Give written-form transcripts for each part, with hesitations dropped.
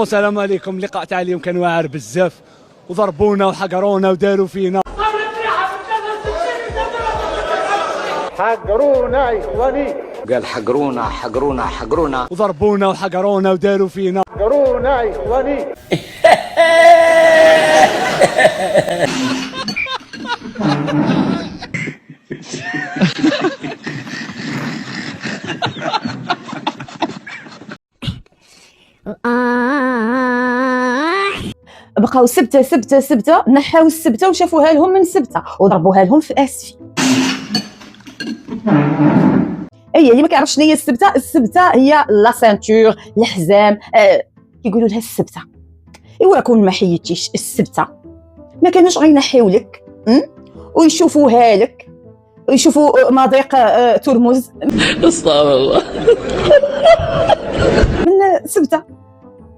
السلام عليكم. لقاء تاع اليوم كان واعر بزاف وضربونا وحقرونا وداروا فينا. حقرونا يا اخواني، قال حقرونا حقرونا حقرونا وضربونا وحقرونا وداروا فينا. حقرونا يا اخواني. بقاو سبته سبته سبته، نحاو السبته وشافوها لهم من سبته وضربوها لهم في اسفي. اي اللي ما كيعرفش شنو هي السبته، السبته هي لا سانتور، الحزام، كيقولوا لها السبته. ايوا كون ما حيدتيش السبته ما كانوش غينحيو لك ويشوفوها لك ويشوفوا مضيق ترمز استغفر الله من سبته.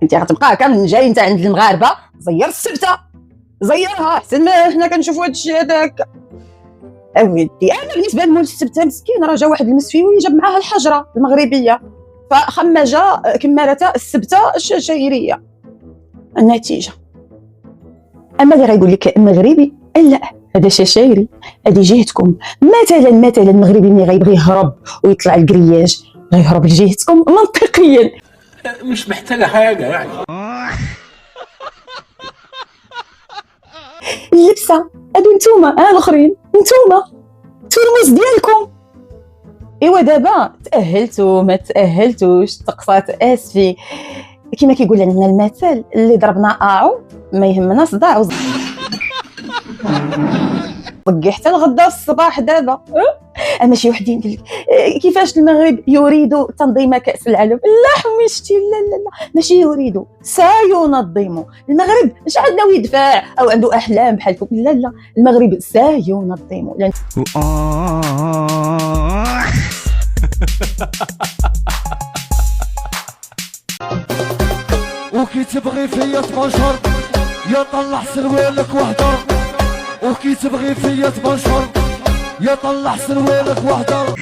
انت غتبقى كامل جاي انت عند المغاربه زير السبته، زيرها احسن ما حنا كنشوفوا هذا الشيء هذاك. اودي انا بالنسبه لمول السبته مسكين، راه جا واحد المسفيوي جاب معاه الحجره المغربيه فخمجه كمالتها السبته الشهيريه. النتيجه اما اللي غايقول لك مغربي لا هذا شاشيري، هذه جهتكم. مثلا المغربي ملي غيبغي يهرب ويطلع الكرياج غيهرب لجهتكم منطقيا، مش محتاجه حاجه يعني. اللبسه هادو نتوما الاخرين نتوما ترمز ديالكم. ايوا دابا تاهلتوا ما تاهلتوش تقصات اسفي كما كيقول لنا المثل اللي ضربنا اعو ما يهمنا صداع طقي حتى الغدا الصباح. دابا اما شي وحدين يقول لك كيفاش المغرب يريد تنظيم كاس العالم. لا حميشتي، لا لا لا ماشي يريد، سينظم. المغرب مش عندنا يدفع او عنده احلام بحالكم، لا لا المغرب سينظم. وكي تبغي فيا تبشر يا طلع سروالك واحضر، وكي تبغي فيا تبشر يا طلع سروالك واحضر.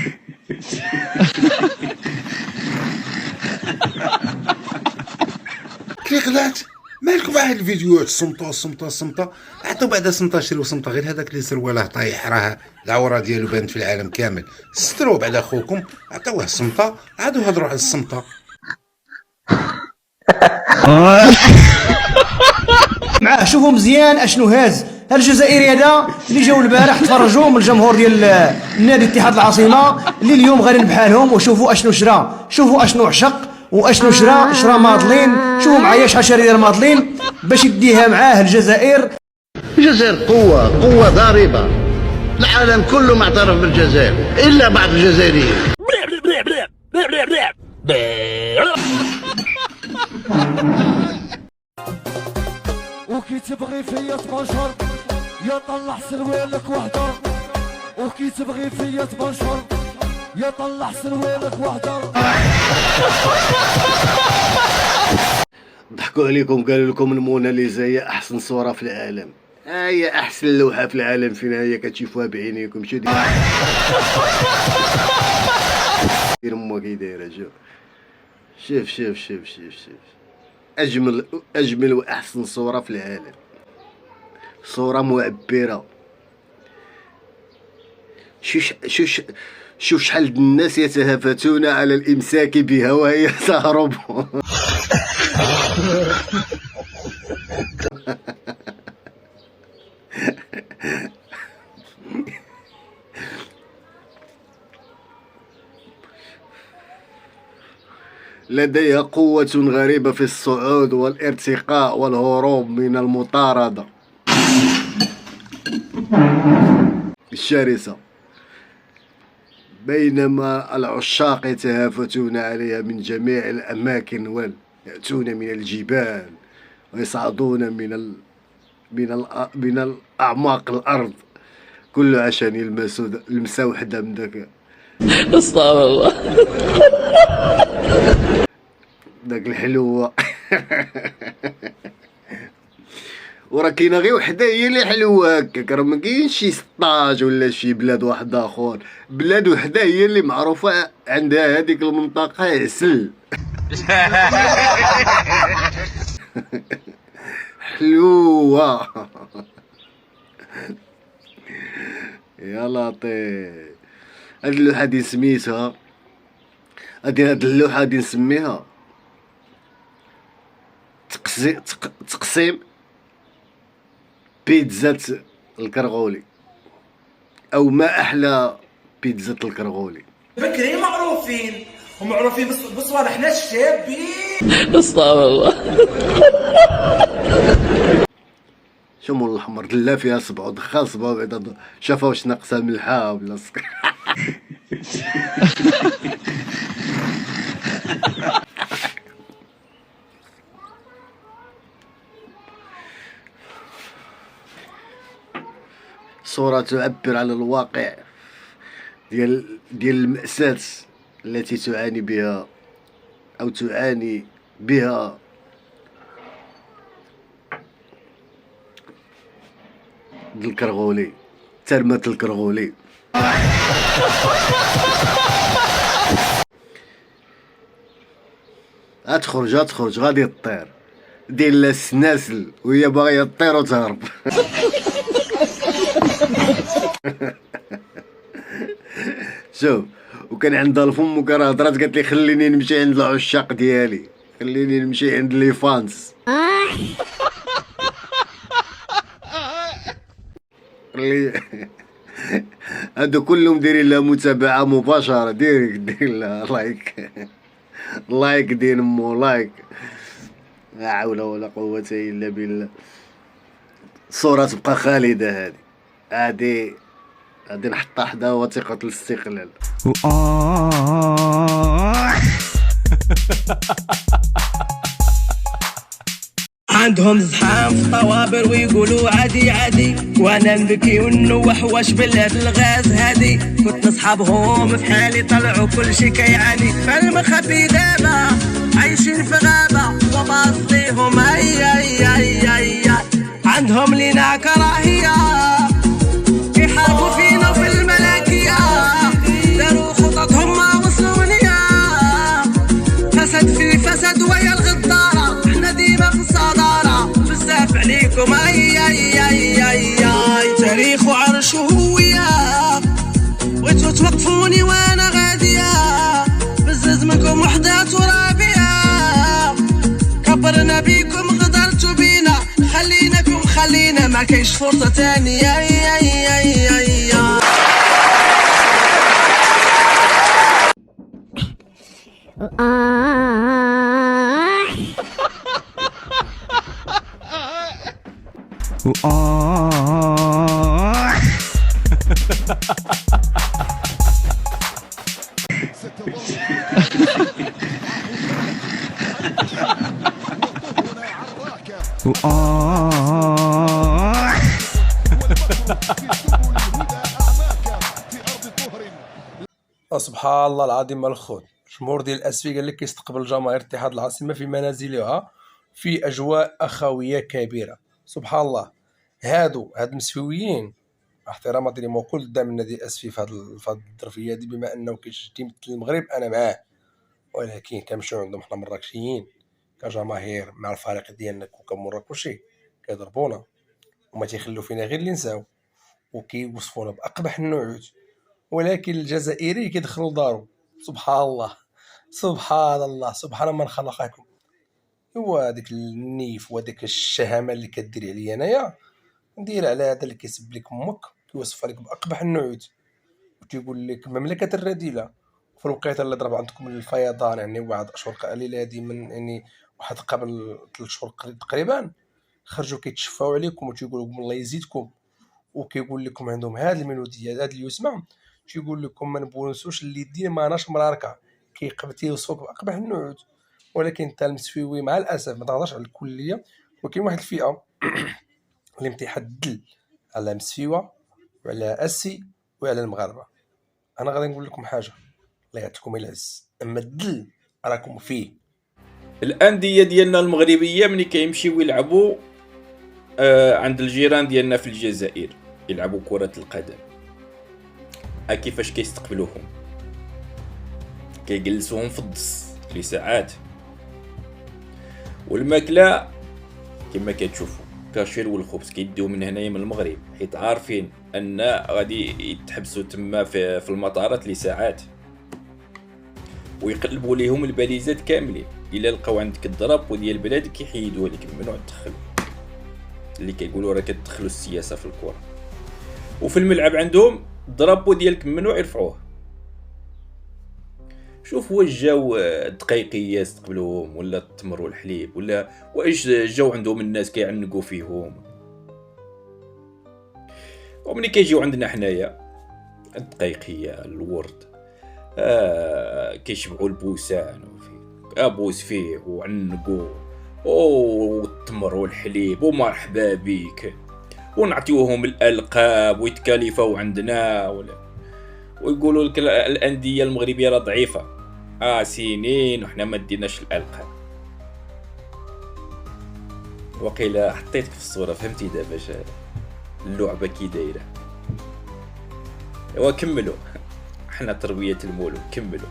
كي غلات مالكم مع هاد الفيديوهات صمتة عطوا بعدا صمتة شريو صمتة، غير هذاك اللي سروالاه طايح راه العوره ديالو بانت في العالم كامل. ستروا بعدا اخوكم عطوه صمتة، عادوا هضروا على الصمتة. معاه شوفوا مزيان اشنو هاز الجزائري هذا اللي جاوا البارح تفرجوا من الجمهور ديال النادي اتحاد العاصمه اللي اليوم غادي بحالهم، وشوفوا اشنو شرا، شوفوا اشنو عشق واشنو شرا ماضلين. شوفوا معايا شحال شاري ديال ماضلين باش يديها معاه الجزائر. الجزائر قوة ضاربة، العالم كله معترف بالجزائر إلا بعض الجزائريين. وكي تبغي فيا تبشر يا طلع سروالك واحضر، وكي تبغي فيا تبشر يا طلع سروالك واحضر. ضحكوا عليكم قالوا لكم الموناليزا هي أحسن صورة في العالم، هي أحسن لوحة في العالم. فين هي كتشوفوها بعينيكم؟ شو دير امك كي دايره؟ شوف أجمل وأحسن صورة في العالم، صورة معبرة. شوف شحال الناس يتهافتون على الإمساك بها وهي تهرب. لديها قوة غريبة في الصعود والارتقاء والهروب من المطاردة الشرسة، بينما العشاق يتهافتون عليها من جميع الأماكن ويأتون من الجبال ويصعدون من الأعماق الأرض، كله عشان يلمسوا وحدة من ذاك. استغفر الله داك الحلوة. وراه كاينه غير وحده هي اللي حلوه هكاك، راه ما كاينش شي 16 ولا شي بلاد واحد اخر، بلاد وحده هي اللي معروفه عندها هذيك المنطقه عسل. حلوة. يا لطيف. هاد اللوحة هادي سميتها هاد اللوحة هادي نسميها تقسيم بيتزا الكرغولي، او ما احلى بيتزا الكرغولي. بكري معروفين ومعروفين بصوالحنا الشابين. استغفر الله. شو مول الاحمر دلا فيها صبعو دخل صبعو بعدا شافها واش ناقصها ملحه ولا سكر. صورة تعبر عن الواقع ديال المأساة التي تعاني بها أو تعاني بها الكرغولي، ترمة الكرغولي. هتخرج غادي تطير، دير لها السناسل وهي باغية تطير وتهرب. شوف، وكان عندها الفم وكان هضرات قالت لي خليني نمشي عند العشاق ديالي، خليني نمشي عند لي فانس. هادو كلهم دايرين لها متابعة مباشرة، دير لها لايك دين مو لايك. لا حول ولا قوة الا بالله. الصورة تبقى خالدة. هادي نحطها حدا وثيقة الاستقلال. عندهم زحام في الطوابر ويقولوا عادي عادي، وانا نبكي ونوح واش بلاد الغاز هادي. كنت نصحابهم في حالي طلعوا كل شي كيعاني، فالمخبي دابا عايشين في غابة وباص ليهم اي عندهم لينا كراهية، يحاربوا فينا في الملكية، داروا خططهم ما وصلوا ليا، فسد في فسد ويا الغدارة، احنا ديما في الصدارة، بزاف عليكم اي تاريخ وعرش وهوية، بغيتو توقفوني وانا غادية، بزز منكم وحدة ترابية، كبرنا بيكم غدرتو بينا، خلينا ما كاينش فرصة تانية سبحان الله العظيم الخوت. جمهور ديال الاسفي قال لك كيستقبل جماهير اتحاد العاصمه في منازلها في اجواء اخويه كبيره. سبحان الله. هاد المسفيويين احتراما ديالي موكل قدام النادي الاسفي في هاد الظرفيه هادي، بما انه كيمثل المغرب انا معاه، ولكن كنمشيو عندهم حنا مراكشيين كجماهير مع الفريق ديالنا كمراكشي كيضربونا وما تيخلو فينا غير اللي نساو وكيوصفونا باقبح النعوت، ولكن الجزائري كيدخلوا لدارو. سبحان الله سبحان من خلقكم. هو هذاك النيف وهذاك الشهامه اللي كدير عليا انايا ندير على هذا اللي كيسب لك امك، كيوصف لك باقبح النعوت وتيقول لك مملكه الرذيله، في الوقيته اللي ضرب عندكم الفيضان يعني واحد اشهر قليله هذه من يعني واحد قبل 3 شهور تقريبا، خرجوا كيتشفاو عليكم وتيقولوا لكم الله يزيدكم، وكيقول لكم عندهم هذه الميلوديه هذا اللي يسمع تيقول لكم ما نبونسوش اللي الدين ما ناش مراركه، كيقبتي يوصفوك باقبح النعوت. ولكن انت المسفيوي مع الاسف ما تهضرش على الكليه، وكاين واحد الفئه اللي متيحدل على مسفيوه وعلى اسي وعلى المغاربه. انا غادي نقول لكم حاجه الله يعطيكم العز، اما الدل راكم فيه. الانديه ديالنا المغربيه ملي كيمشيو يلعبوا عند الجيران ديالنا في الجزائر يلعبوا كره القدم، كيفاش كيستقبلوهم؟ كيجلسوهم في الدس لساعات، والماكله كما كتشوفوا كاشير والخبز كيديو من هنايا من المغرب، حيت عارفين ان غادي يتحبسوا تما في المطارات لساعات ويقلبوا ليهم الباليزات كاملين. الا لقاو عندك الضرب وديال البلاد كيحيدوه لك، ممنوع تدخل. اللي كيقولوا راه كتدخلوا السياسه في الكره. وفي الملعب عندهم الضربو ديالك ممنوع يرفعوه. شوف واش جاو الدقيقيه استقبلوهم ولا التمر والحليب، ولا واش جاو عندهم الناس كيعنقوا فيهم. وملي كيجيو عندنا حنايا الدقيقيه الورد كيشبعوا البوسان ابوس فيه وعنقوا والتمر والحليب ومرحبا بيك، ونعطيوهم الالقاب ويتكالفوا عندنا ويقولوا لك الانديه المغربيه راه ضعيفه. سنين وحنا ما ديناش الالقاب. وقيلا حطيتك في الصوره، فهمتي دابا اللعبه كي دايره. وكملوا حنا تربيه المولود، كملوا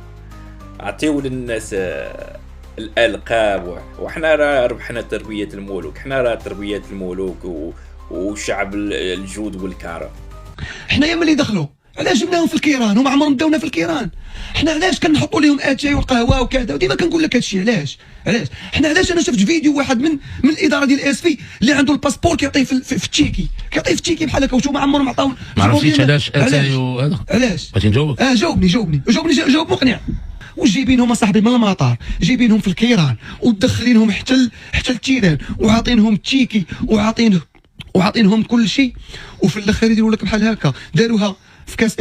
عطيو للناس الالقاب، وحنا راه ربحنا تربيه الملوك. حنا راه تربيه الملوك وشعب الجود والكرم. حنايا ملي دخلوا علاش جبناهم في الكيران؟ هما عمرهم داونا في الكيران. حنا علاش كنحطوا لهم اتاي والقهوه وكذا؟ وديما كنقول لك هادشي. علاش حنا علاش انا شفت فيديو واحد من الاداره ديال اس في اللي عنده الباسبور كيعطيه في التشيكي، كيعطيه في التشيكي بحال هكا، وانتم عمرهم عطاو. ما عرفتيش علاش اتاي وهذا؟ علاش بغيتي نجاوبك؟ جاوبني جواب مقنع. وجايبينهم اصاحبي من المطار، جايبينهم في الكيران ومدخلينهم حتى التيران، وعاطينهم تشيكي وعاطينهم كل شيء، وفي الاخر يديروا لك بحال هكا. داروها في كاس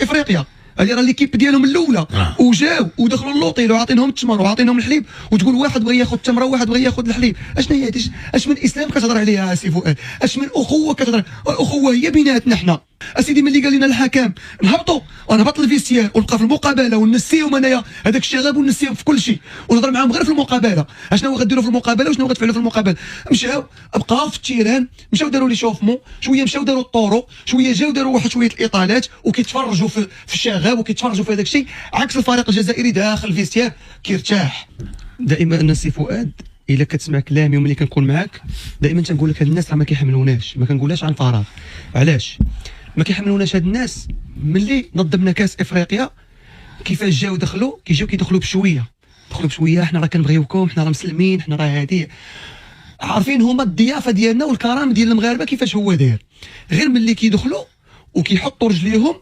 افريقيا هذه راه ليكيب ديالهم الاولى. وجاو ودخلوا اللوطيل وعاطينهم التمر وعاطينهم الحليب، وتقول واحد بغى ياخذ التمره وواحد بغى ياخذ الحليب. اشنا هي هادي؟ اش من اسلام كتهضر عليها سي فؤاد؟ اش من اخوه كتهضر؟ الاخوه هي بيناتنا حنا. اسيدي ملي قال لنا الحكام نهبطوا ونهبط الفيستير ونبقى في المقابله ونسيهم انايا هذاك الشغب ونسيهم في كل شيء ونهضر معاهم غير في المقابله. اشنو غديروا في المقابله وشنو غتفعلوا في المقابله؟ مشاو بقاو في التيران، مشاو داروا لي شوفمون شويه، مشاو داروا الطورو شويه، جاو داروا واحد شويه الاطالات وكيتفرجوا في الشغب وكيتفرجوا في هذاك الشيء، عكس الفريق الجزائري داخل الفيستير كيرتاح. دائما انا سي فؤاد الا كتسمع كلامي وملي كنكون معاك دائما تنقول لك هاد الناس راه ما كيحملوناش، ما كنقولهاش عن فراغ. علاش ما كيحملوناش هاد الناس؟ ملي نظمنا كاس افريقيا كيفاش جاو كيدخلوا بشويه، حنا راه كنبغيوكم، حنا راه مسلمين، حنا راه هادي عارفين هما الضيافه ديالنا والكرم ديال المغاربه كيفاش هو داير. غير ملي كيدخلوا وكيحطوا رجليهم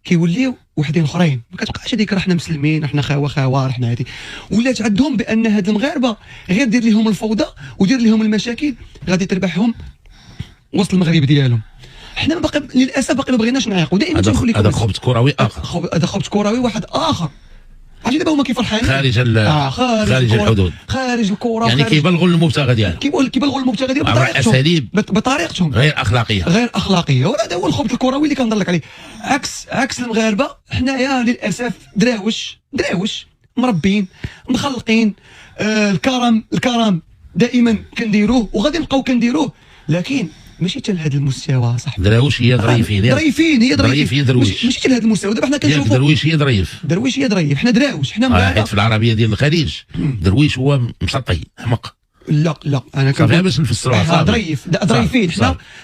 كيوليو وحدين اخرين، ما كتبقاش هذيك راه حنا مسلمين، حنا خاوه حنا هادي. ولات عندهم بان هاد المغاربه غير دير لهم الفوضى ودير لهم المشاكل غادي تربحهم وسط المغرب ديالهم. حنا باقي للاسف باقي ما بغيناش نعيقوا. دائما تنقول لكم هذا خبز كروي اخر، هذا خبز كروي واحد اخر. عرفتي دابا هما كيفرحانين خارج الحدود، خارج الكره، يعني كيبلغوا المبتغى ديالهم، كيبلغوا المبتغى ديالهم بطريقتهم غير اخلاقيه. وهذا هو الخبز الكروي اللي كنهضر لك عليه. عكس المغاربه حنايا للاسف دراوش مربين مخلقين. الكرم دائما كنديروه وغادي نبقاو كنديروه، لكن ماشي حتى لهذا المستوى صاحبي. درويش هي ظريفين، ظريف هي درويش، ماشي حتى لهذا المستوى. دابا حنا كنشوفوا درويش هي ظريف، حنا دراوش، حنا مغاربه. حيت في العربيه ديال الخليج درويش هو مسطي حمق. لا انا كنقول باش نفسروها ظريفين.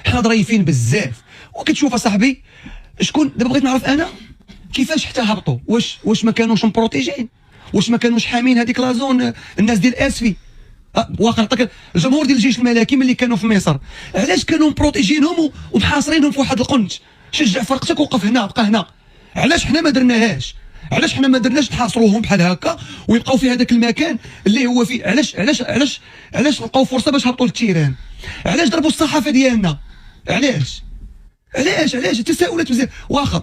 حنا ظريفين بزاف. وكتشوف اصاحبي شكون دابا بغيت نعرف انا كيفاش حتى هبطوا. واش ما كانوش مبروتيجين؟ واش ما كانوش حامين هذيك لازون الناس ديال اسفي؟ واخا نعطيك الجمهور ديال الجيش الملكي ملي كانوا في مصر علاش كانوا مبروتيجينهم ومحاصرينهم في واحد القنت؟ شجع فرقتك وقف هنا، بقى هنا. علاش حنا ما درناهاش؟ علاش حنا ما درناش نحاصروهم بحال هكا ويبقاو في هذاك المكان اللي هو فيه؟ علاش لقاو فرصه باش هبطوا للتيران؟ علاش ضربوا الصحافه ديالنا؟ علاش التساؤلات بزاف. واخا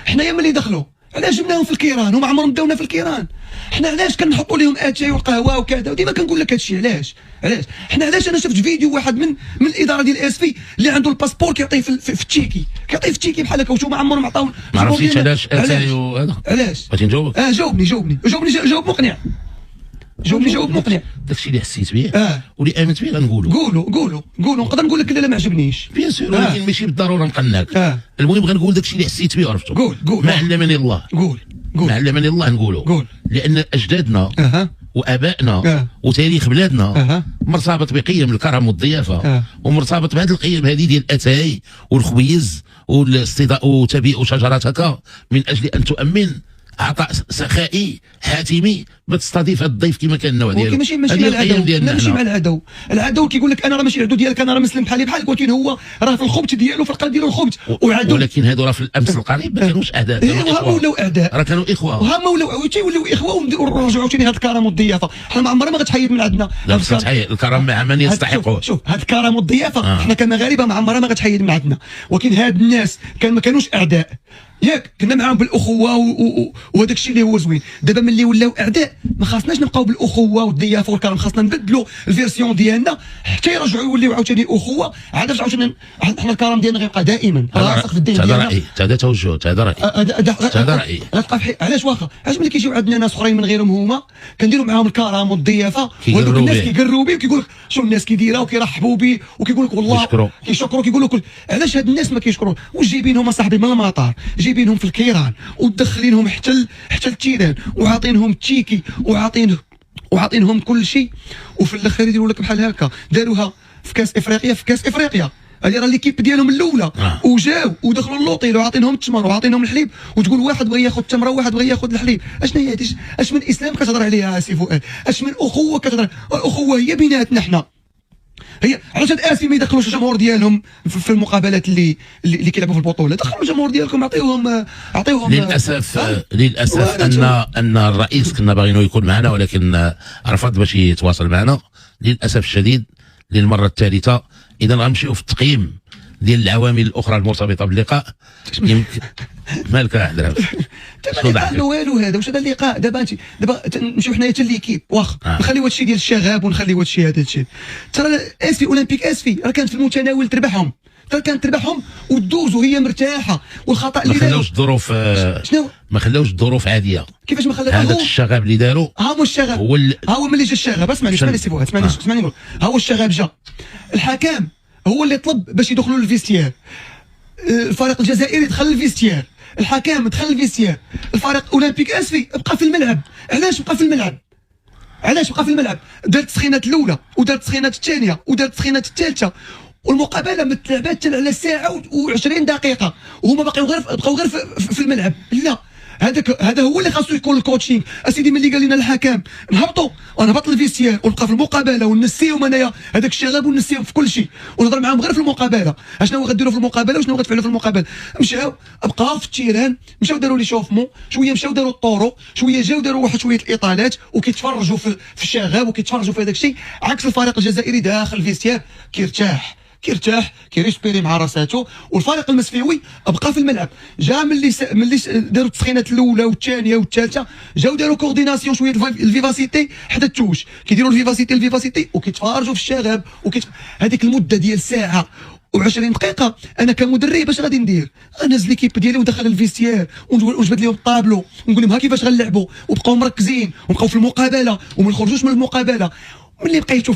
حنايا ملي دخلوا علاش جبناهم في الكيران؟ هما عمرهم داونا في الكيران. حنا علاش كنحطوا لهم اتاي والقهوه وكذا؟ وديما كنقول لك هادشي. علاش حنا علاش انا شفت فيديو واحد من الاداره ديال اس في اللي عنده الباسبور كيعطيه في التشيكي، بحال هكا، وانتم عمرهم عطاو. ما عرفتيش علاش اتاي وهذا؟ علاش بغيتي نجاوبك؟ جاوبني جواب مقنع. جواب مقنع. داكشي اللي حسيت به واللي امنت به غنقولو. قولوا نقدر نقول لك لا ما عجبنيش بيان سور، ولكن ماشي بالضروره نقنعك. المهم غنقول داكشي اللي حسيت به وعرفتو. قول ما علمني الله. قول ما علمني الله نقولو. قول. لان اجدادنا وابائنا وتاريخ بلادنا مرتبط بقيم الكرم والضيافه ومرتبط بهذه القيم هذه ديال الاتاي والخبيز وتبيء شجرات هكا من اجل ان تؤمن عطاء سخائي حاتمي بتستضيف الضيف كما كان النوع ديالو. ماشي مع العدو، ماشي مع العدو كيقول لك انا راه ماشي العدو ديالك، انا راه مسلم بحالي بحالك، ولكن هو راه في الخبز ديالو في القلب ديالو الخبز وعدو. ولكن هادو راه في الامس القريب ما كانوش اعداء، ولاو اعداء، راه كانوا اخوه، وهما ولاو اخوه ونرجعوا عاوتاني هذا الكرم والضيافه. حنا ما عمرنا ما غتحيد من عندنا. لا غتحيد الكرم مع من يستحقه. شوف هذا الكرم والضيافه حنا كمغاربه ما عمرنا ما غتحيد من عندنا، ولكن هاد الناس ما كانوش اعداء ياك، كنا معاهم بالاخوه وهذاك الشيء اللي هو زوين. دابا ملي ولاو اعداء ما خاصناش نبقاو بالاخوه والضيافه والكرم، خاصنا نبدلوا الفيرسيون ديالنا حتى يرجعوا يوليو عاوتاني اخوه. عاد عاوتاني حنا الكرم ديالنا غيبقى دائما راسخ في الدين ديالنا. هذا توجه، هذا رايي. غتبقى علاش واخا علاش ملي كيجيو عندنا ناس اخرين من غيرهم هما كنديروا معاهم الكرم والضيافه وهذوك الناس كيقروا بيه وكيقول لك شنو الناس كيديرها وكيرحبوا بيه وكيقول لك والله كيشكروا كيقولوا لك علاش هاد الناس ما كيشكروا وجايبينهم اصاحبي من المطار، جايبينهم في الكيران ودخلينهم حتى التيران وعاطينهم تشيكي وعاطينهم كل شيء، وفي الاخر يديروا لك بحال هكا. داروها في كاس افريقيا هذه راه ليكيب ديالهم الاولى وجاو ودخلوا اللوطيل وعاطينهم التمر وعاطينهم الحليب، وتقول واحد بغى ياخذ التمره وواحد بغى ياخذ الحليب. اشنا هي هذه؟ اش من اسلام كتهضر عليها سي فؤاد؟ اش من اخوه كتهضر؟ الاخوه هي بيناتنا حنا. هي علاش هاد اسي ما يدخلوش الجمهور ديالهم في المقابلات اللي كيلعبوا في البطوله؟ دخلوا الجمهور ديالكم، اعطيوهم للاسف ان الرئيس كنا باغينه يكون معنا ولكن رفض باش يتواصل معنا للاسف الشديد للمره الثالثه. اذا غنمشيو في التقييم ديال العوامل الاخرى المرتبطه باللقاء. يمكن مالك احد والو هذا واش هذا اللقاء؟ دابا نمشيو حنايا حتى ليكيب واخا نخليو هادشي ديال الشغاب ونخليو هادشي هذا الشيء. ترى اسفي اولمبيك اسفي راه كانت في المتناول تربحهم، ودوزوا هي مرتاحه. والخطا اللي ما خلاوش الظروف شنو ما خلاوش الظروف عاديه. كيفاش ما خلاوش؟ هذاك الشغاب اللي داروا ها هو الشغاب هو ملي جا الشغاب. اسمعني سي فؤاد، اسمعني نقول ها هو الشغاب جا، الحكام هو اللي طلب باش يدخلوا للفيستيار، الفريق الجزائري دخل للفيستيار، الحكام دخل للفيستيار، الفريق اولمبيك اسفي بقى في الملعب. علاش بقى في الملعب؟ دارت التسخينات الاولى ودارت التسخينات الثانيه ودارت التسخينات الثالثه، والمقابله ما تلعباتش على ساعه و20 دقيقه وهما بقاو غير في الملعب. لا هذا هو اللي خاصو يكون الكوتشينغ. اسيدي ملي قال لنا الحكام نهبط للفيستيار ونبقى في المقابله ونسيهم انايا هذاك الشغاب ونسيهم في كل شيء ونهضر معاهم غير في المقابله. اشنو غديروا في المقابله وشنو غتفعلوا في المقابله؟ مشاو بقاو في التيران، مشاو داروا لي شوفمون شويه، مشاو داروا الطورو شويه، جاو داروا واحد شويه الاطالات وكيتفرجوا في الشغاب وكيتفرجوا في هذاك الشيء. عكس الفريق الجزائري داخل الفيستيار كيرتاح كيريسبيري مع راساتو. والفريق المسفيوي بقى في الملعب. جا ملي داروا التسخينات الاولى والثانيه والثالثه جاو داروا كورديناسيون شويه الفيفاسيتي حتى التوش، كيديروا الفيفاسيتي وكيتفرجوا في الشغاب هذيك المده ديال ساعه و20 دقيقه. انا كمدرب باش غادي ندير؟ غنهز ليكيب ديالي وندخل الفيستيار ونجبد لهم الطابلو ونقول لهم ها كيفاش غنلعبوا، وبقاو مركزين وبقاو في المقابله وما نخرجوش من المقابله. ملي بقيتوا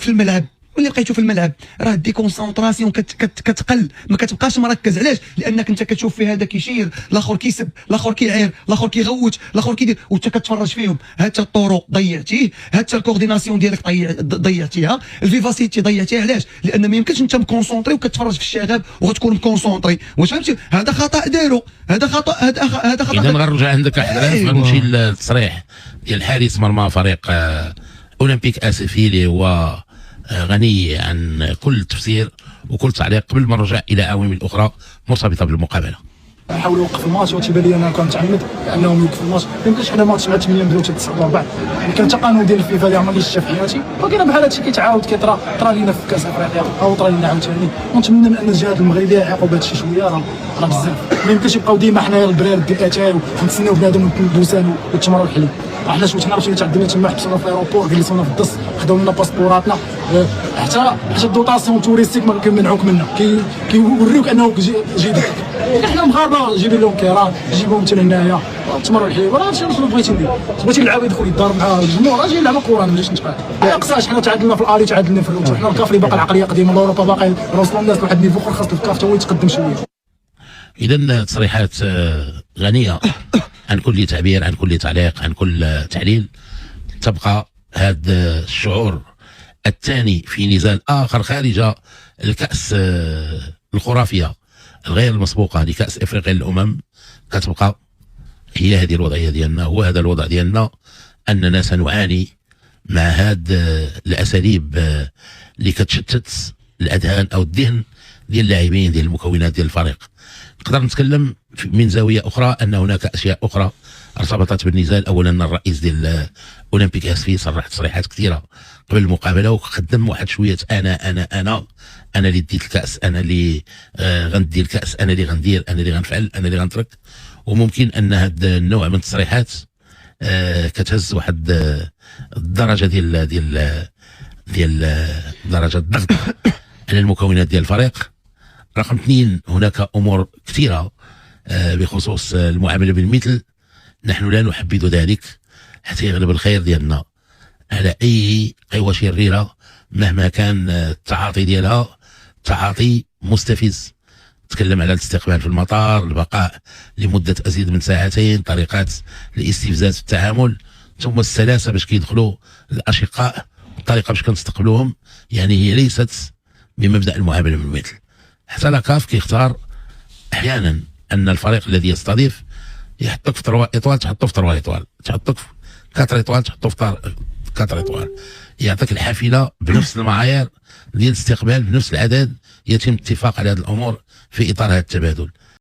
في الملعب راه الديكونسونطراسيون كتقل، ما كتبقاش مركز. علاش؟ لانك انت كتشوف في هذا كيشير، الاخر كيسب، الاخر كيعير، الاخر كيغوت، الاخر كيدير، وانت كتفرج فيهم. هاتا الطورو ضيعتيه، هاتا الكورديناسيون ديالك ضيعتيها، الفيفاسيتي ضيعتيها. علاش؟ لان ما يمكنش انت مكونسونطري وكتفرج في الشغاب وغتكون مكونسونطري. واش فهمتي؟ هذا خطا دارو، هذا خطا. اذا غنرجع عندك احد غنمشي للتصريح ديال حارس مرمى فريق اولمبيك اسفي اللي هو غني عن كل تفسير وكل تعليق قبل ما نرجع الى عوامل اخرى مرتبطه بالمقابله. حاولوا يوقفوا الماتش وتيبان لي انا كنتعمد انهم يوقفوا الماتش. ما يمكنش حنا ماتش مع 8 نبداو حتى 9 يعني كان قانون ديال الفيفا اللي عمرني شفت في حياتي، ولكن بحال هادشي كيتعاود كيطرا لينا في كاس افريقيا او طرا لينا عاوتاني. ونتمنى من ان الجهات المغربيه يعاقبوا بهذا الشيء شويه، راه بزاف. ما يمكنش يبقاو ديما حنايا البرارد ديال الاتاي ونتسناو بنادم البوسان والتمر والحليب. حنا شفنا تعدينا تما حبسونا في الايروبور، جلسونا في الدس، خداو لنا باسبوراتنا، حتى الدوطاسيون توريستيك ما كيمنعوك منها، كيوريوك انه جيد. حنا مغاربه جايبين لهم كيران، جيبوهم حتى لهنايا التمر والحليب. راه هادشي شنو بغيتي ندير؟ بغيتي اللعاب يدخل يتضارب مع الجمهور، اجي نلعبوا كره ماشي نتقال. ما يقصاش حنا تعادلنا في الالي، تعادلنا في الروت. حنا الكاف اللي باقي العقليه قديمه، اوروبا باقي وصلوا الناس لواحد النيفو اخر، خاص الكاف حتى هو يتقدم شويه. اذا تصريحات غنيه عن كل تعبير، عن كل تعليق، عن كل تحليل. تبقى هذا الشعور الثاني في نزال آخر خارج الكأس الخرافية الغير المسبوقة لكأس إفريقيا للأمم، كتبقى هي هذه الوضعية ديالنا، هو هذا الوضع ديالنا، أننا سنعاني مع هاد الأساليب اللي كتشتت الأذهان أو الذهن ديال اللاعبين، ديال المكونات ديال الفريق. نقدر نتكلم من زاوية أخرى أن هناك أشياء أخرى ارتبطت بالنزال. أولا الرئيس ديال أولمبيك أسفي صرح تصريحات كثيرة قبل المقابلة وقدم واحد شوية أنا اللي ديت الكأس، أنا اللي غندي الكأس، أنا اللي غندير، أنا اللي غنفعل، أنا اللي غنترك. وممكن أن هذا النوع من التصريحات كتهز واحد الدرجة ديال درجة الضغط على المكونات ديال الفريق. رقم 2 هناك أمور كثيرة بخصوص المعاملة بالمثل، نحن لا نحبذ ذلك حتى يغلب الخير ديالنا على أي قوى شريرة مهما كان التعاطي ديالها تعاطي مستفز. تكلم على الاستقبال في المطار، البقاء لمدة أزيد من ساعتين، طريقات الاستفزاز في التعامل، ثم السلاسة باش كيدخلوا الأشقاء، الطريقة باش كنستقبلوهم، يعني هي ليست بمبدأ المعاملة بالمثل. حتى لاكاف كيختار أحيانا أن الفريق الذي يستضيف يحطك في 3 إطوال تحطه في 3 إطوال، تحطك في 4 إطوال تحطه في 4 إطوال، يعطيك الحافلة بنفس المعايير ديال الاستقبال بنفس العدد، يتم الاتفاق على هذه الأمور في إطار هذا التبادل.